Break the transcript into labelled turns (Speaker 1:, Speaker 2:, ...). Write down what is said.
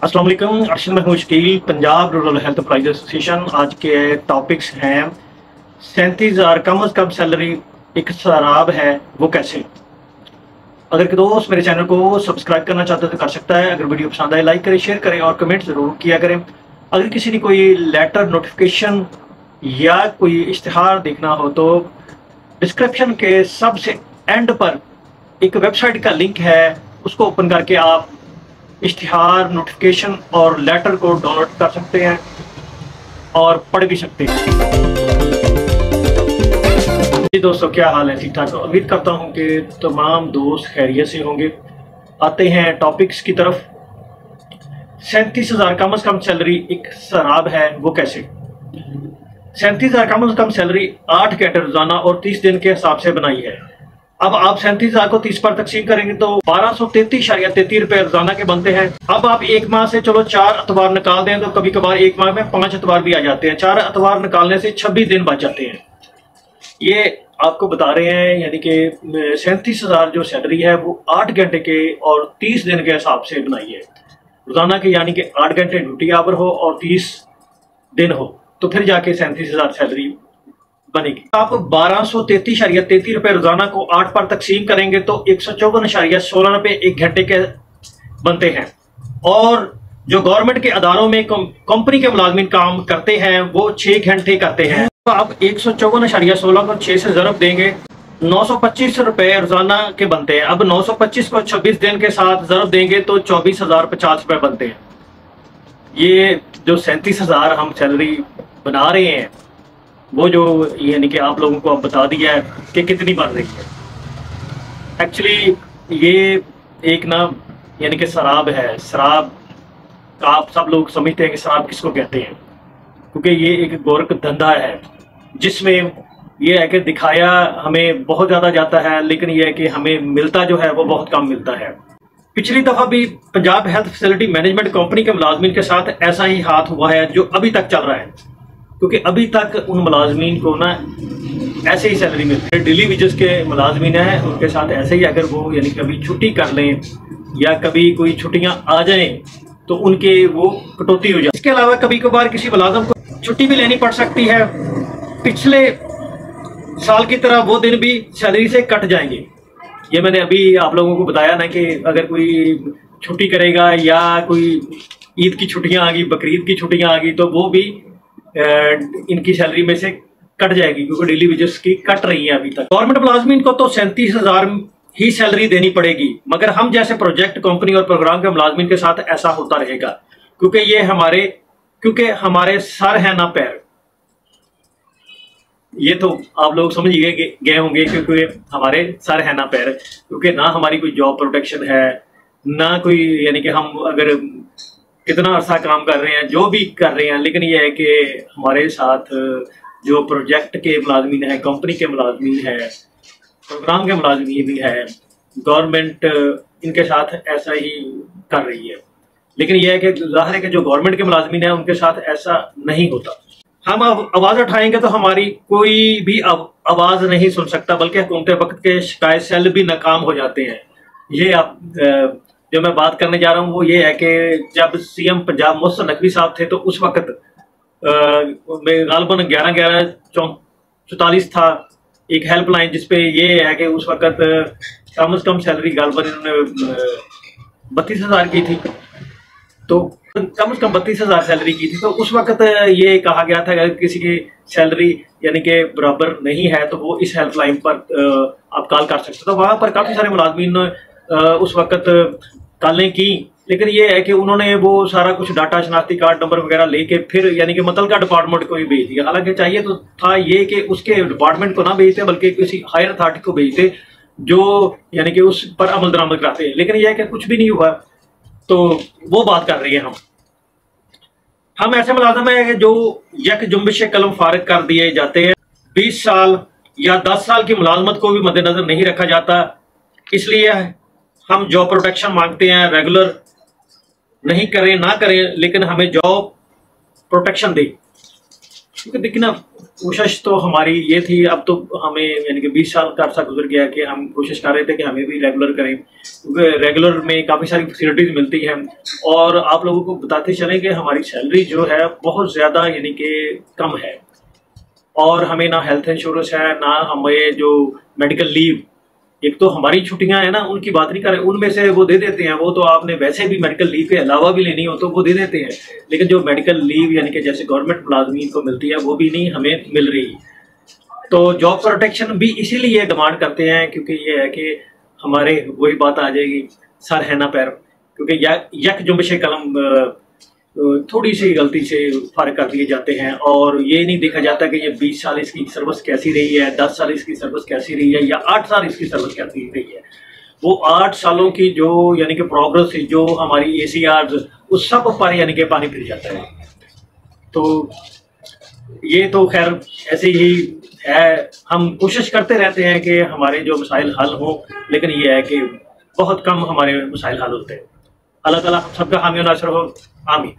Speaker 1: अस्सलाम वालेकुम। Arshad Mahmood Shakeel, Punjab rural health employees association. आज के टॉपिक्स हैं 37,000 कम अज़ कम सैलरी एक शराब है, वो कैसे। अगर दोस्त मेरे चैनल को सब्सक्राइब करना चाहते हो तो कर सकता है। अगर वीडियो पसंद आए लाइक करें, शेयर करें और कमेंट ज़रूर किया करें। अगर किसी ने कोई लेटर, नोटिफिकेशन या कोई इश्तिहार देखना हो तो डिस्क्रिप्शन के सबसे एंड पर एक वेबसाइट का लिंक है, उसको ओपन करके आप इश्तिहार, नोटिफिकेशन और लेटर को डाउनलोड कर सकते हैं और पढ़ भी सकते हैं। जी दोस्तों, क्या हाल है? ठीक ठाक। उम्मीद करता हूं कि तमाम दोस्त खैरियत से होंगे। आते हैं टॉपिक्स की तरफ। 37,000 कम अज़ कम सैलरी एक शराब है, वो कैसे। 37,000 कम अज़ कम सैलरी 8 घंटे रोजाना और 30 दिन के हिसाब से बनाई है। अब आप 37,000 को 30 पर तकसीम करेंगे तो 1233.33 रुपए रोजाना के बनते हैं। अब आप एक माह से चलो 4 अतवार निकाल दें तो कभी कभार एक माह में 5 अतवार भी आ जाते हैं। 4 अतवार निकालने से 26 दिन बच जाते हैं। ये आपको बता रहे हैं, यानी कि 37,000 जो सैलरी है वो 8 घंटे के और 30 दिन के हिसाब से बनाई है रोजाना के, यानी कि 8 घंटे ड्यूटी आवर हो और 30 दिन हो तो फिर जाके 37,000 सैलरी बनेगी। आप 1233.33 रुपए रोजाना को 8 पर तकसीम करेंगे तो 154.16 रुपए एक घंटे के बनते हैं। और जो गवर्नमेंट के अदारों में कंपनी के मुलाजमीन काम करते हैं वो 6 घंटे करते हैं। तो आप 154.16 को 6 से ज़रब देंगे, 925 रुपए रोजाना के बनते हैं। अब 925 को 26 दिन के साथ ज़रब देंगे तो 24,050 रुपए बनते हैं। ये जो 37,000 हम सैलरी बना रहे हैं वो जो यानी कि आप लोगों को अब बता दिया है कि कितनी बन रही है। एक्चुअली ये एक ना यानी कि शराब है। शराब का आप सब लोग समझते हैं कि शराब किसको कहते हैं, क्योंकि ये एक गोरख धंधा है जिसमें ये है कि दिखाया हमें बहुत ज़्यादा जाता है, लेकिन ये है कि हमें मिलता जो है वो बहुत कम मिलता है। पिछली दफ़ा भी Punjab health facility management company के मुलाजमीन के साथ ऐसा ही हाथ हुआ है जो अभी तक चल रहा है, क्योंकि अभी तक उन मुलाजमीन को ना ऐसे ही सैलरी मिलती है। डेली वेजेस के मुलाजमीन हैं, उनके साथ ऐसे ही अगर वो यानी कभी छुट्टी कर लें या कभी कोई छुट्टियां आ जाएं तो उनके वो कटौती हो जाए। इसके अलावा कभी कभार किसी मुलाजम को छुट्टी भी लेनी पड़ सकती है। पिछले साल की तरह वो दिन भी सैलरी से कट जाएंगे। ये मैंने अभी आप लोगों को बताया ना कि अगर कोई छुट्टी करेगा या कोई ईद की छुट्टियां आ गई, बकरीद की छुट्टियां आ गई तो वो भी इनकी सैलरी में से कट जाएगी, क्योंकि डेली वेजेस की कट रही है अभी तक। गवर्नमेंट मुलाजमीन को तो 37,000 ही सैलरी देनी पड़ेगी, मगर हम जैसे प्रोजेक्ट कंपनी और प्रोग्राम के मुलाजमीन के साथ ऐसा होता रहेगा, क्योंकि हमारे सर है ना पैर। ये तो आप लोग समझ गए होंगे, क्योंकि हमारे सर है ना पैर, क्योंकि ना हमारी कोई जॉब प्रोटेक्शन है ना कोई, यानी कि हम अगर कितना अर्सा काम कर रहे हैं, जो भी कर रहे हैं, लेकिन ये है कि हमारे साथ जो प्रोजेक्ट के मुलाजमीन हैं, कंपनी के मुलाजमीन हैं, प्रोग्राम के मुलाजमीन हैं, गवर्नमेंट इनके साथ ऐसा ही कर रही है। लेकिन यह है कि जाहिर है कि जो गवर्नमेंट के मुलाजमीन हैं उनके साथ ऐसा नहीं होता। हम अब आवाज़ उठाएंगे तो हमारी कोई भी आवाज़ नहीं सुन सकता, बल्कि हुकूमत वक्त के शिकायत सेल भी नाकाम हो जाते हैं। ये आप जो मैं बात करने जा रहा हूँ वो ये है कि जब सीएम पंजाब मोहसिन नकवी साहब थे तो उस वक्त गालबन 11/11/44 था एक हेल्पलाइन, जिसपे ये है कि उस वक्त कम से कम सैलरी गालबन इन्होंने 32,000 की थी, तो कम से कम 32,000 सैलरी की थी। तो उस वक्त ये कहा गया था कि अगर किसी की सैलरी यानी कि बराबर नहीं है तो वो इस हेल्पलाइन पर आप कॉल कर सकते हो। तो वहाँ पर काफ़ी सारे मुलाजमीन उस वक्त कॉलें की, लेकिन ये है कि उन्होंने वो सारा कुछ डाटा, शनाख्ती कार्ड नंबर वगैरह लेके फिर यानी कि मुतलका डिपार्टमेंट को ही भेज दिया। हालांकि चाहिए तो था ये कि उसके डिपार्टमेंट को ना भेजते बल्कि किसी हायर अथॉरिटी को भेजते जो यानी कि उस पर अमल दरामद कराते, लेकिन यह है कि कुछ भी नहीं हुआ। तो वो बात कर रही है। हम ऐसे मुलाजम है कि जो यक जुम्बिश कलम फारिग कर दिए जाते हैं। 20 साल या 10 साल की मुलाजमत को भी मद्देनजर नहीं रखा जाता, इसलिए हम जॉब प्रोटेक्शन मांगते हैं। रेगुलर नहीं करें ना करें, लेकिन हमें जॉब प्रोटेक्शन दे, क्योंकि देखिए ना कोशिश तो हमारी ये थी, अब तो हमें यानी कि 20 साल का अर्सा गुजर गया कि हम कोशिश कर रहे थे कि हमें भी रेगुलर करें, क्योंकि रेगुलर में काफ़ी सारी फैसिलिटीज़ मिलती हैं। और आप लोगों को बताते चलें कि हमारी सैलरी जो है बहुत ज़्यादा यानी कि कम है, और हमें ना हेल्थ इंश्योरेंस है, ना हमें जो मेडिकल लीव, एक तो हमारी छुट्टियां हैं ना, उनकी बात नहीं करें, उनमें से वो दे देते हैं, वो तो आपने वैसे भी मेडिकल लीव के अलावा भी लेनी हो तो वो दे देते हैं, लेकिन जो मेडिकल लीव यानी कि जैसे गवर्नमेंट मुलाजमीन को मिलती है वो भी नहीं हमें मिल रही। तो जॉब प्रोटेक्शन भी इसीलिए डिमांड करते हैं, क्योंकि ये है कि हमारे वही बात आ जाएगी, सर है ना पैर, क्योंकि यक जुम्बिश कलम थोड़ी सी गलती से फर्क कर दिए जाते हैं, और ये नहीं देखा जाता कि ये 20 साल इसकी सर्विस कैसी रही है, 10 साल इसकी सर्विस कैसी रही है, या 8 साल इसकी सर्विस कैसी रही है। वो 8 सालों की जो यानी कि प्रोग्रेस, जो हमारी ACRs, उस सब पर यानी कि पानी फिर जाता है। तो ये तो खैर ऐसे ही है, हम कोशिश करते रहते हैं कि हमारे जो मसाइल हल हों, लेकिन ये है कि बहुत कम हमारे मसाइल हल होते हैं। अल्लाह ताला सबका हामी नासर हो, आमीन।